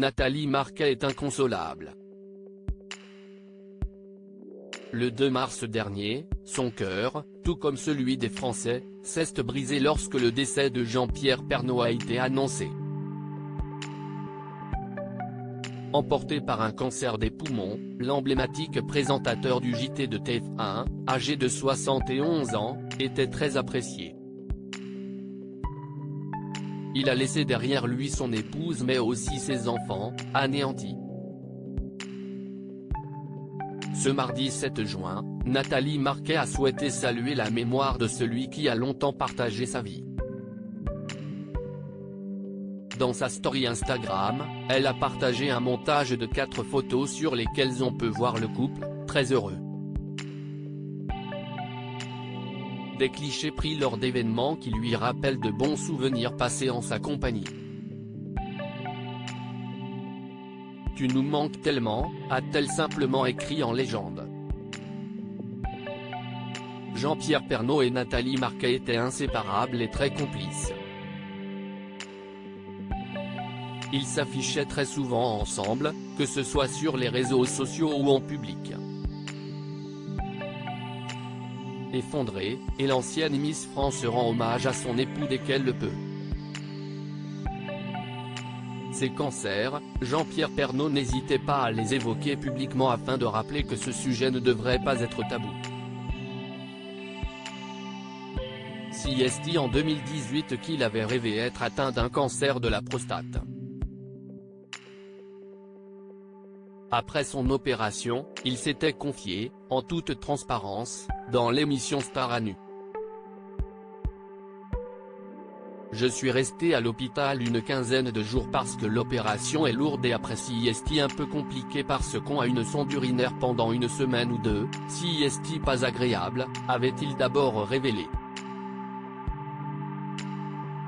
Nathalie Marquet est inconsolable. Le 2 mars dernier, son cœur, tout comme celui des Français, s'est brisé lorsque le décès de Jean-Pierre Pernaut a été annoncé. Emporté par un cancer des poumons, l'emblématique présentateur du JT de TF1, âgé de 71 ans, était très apprécié. Il a laissé derrière lui son épouse mais aussi ses enfants, anéantis. Ce mardi 7 juin, Nathalie Marquet a souhaité saluer la mémoire de celui qui a longtemps partagé sa vie. Dans sa story Instagram, elle a partagé un montage de 4 photos sur lesquelles on peut voir le couple, très heureux. Des clichés pris lors d'événements qui lui rappellent de bons souvenirs passés en sa compagnie. Tu nous manques tellement, a-t-elle simplement écrit en légende. Jean-Pierre Pernaut et Nathalie Marquet étaient inséparables et très complices. Ils s'affichaient très souvent ensemble, que ce soit sur les réseaux sociaux ou en public. Effondrée, et l'ancienne Miss France rend hommage à son époux dès qu'elle le peut. Ces cancers, Jean-Pierre Pernaut n'hésitait pas à les évoquer publiquement afin de rappeler que ce sujet ne devrait pas être tabou. CST en 2018 qu'il avait rêvé être atteint d'un cancer de la prostate. Après son opération, il s'était confié, en toute transparence, dans l'émission Star à nu. Je suis resté à l'hôpital une quinzaine de jours parce que l'opération est lourde et après CST un peu compliqué parce qu'on a une sonde urinaire pendant une semaine ou deux, CST pas agréable, avait-il d'abord révélé.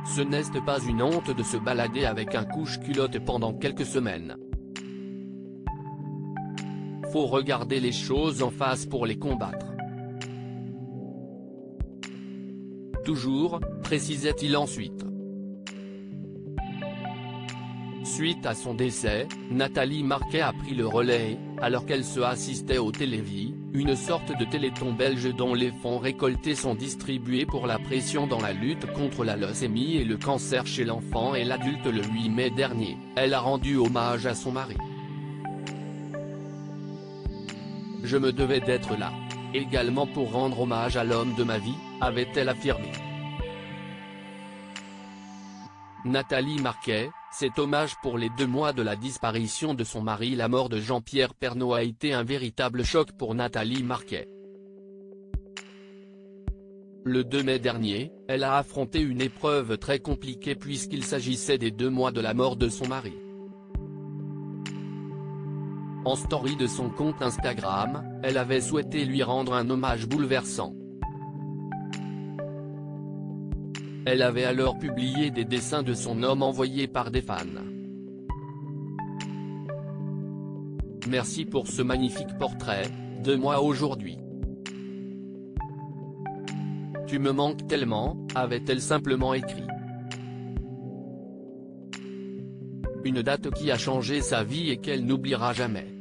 Ce n'est pas une honte de se balader avec un couche-culotte pendant quelques semaines. Faut regarder les choses en face pour les combattre. Toujours, précisait-il ensuite. Suite à son décès, Nathalie Marquet a pris le relais, alors qu'elle se assistait au Télévis, une sorte de téléthon belge dont les fonds récoltés sont distribués pour la pression dans la lutte contre la leucémie et le cancer chez l'enfant et l'adulte. Le 8 mai dernier, elle a rendu hommage à son mari. Je me devais d'être là, également pour rendre hommage à l'homme de ma vie, avait-elle affirmé. Nathalie Marquet, cet hommage pour les 2 mois de la disparition de son mari. La mort de Jean-Pierre Pernaut a été un véritable choc pour Nathalie Marquet. Le 2 mai dernier, elle a affronté une épreuve très compliquée puisqu'il s'agissait des 2 mois de la mort de son mari. En story de son compte Instagram, elle avait souhaité lui rendre un hommage bouleversant. Elle avait alors publié des dessins de son homme envoyés par des fans. Merci pour ce magnifique portrait, 2 mois aujourd'hui. Tu me manques tellement, avait-elle simplement écrit. Une date qui a changé sa vie et qu'elle n'oubliera jamais.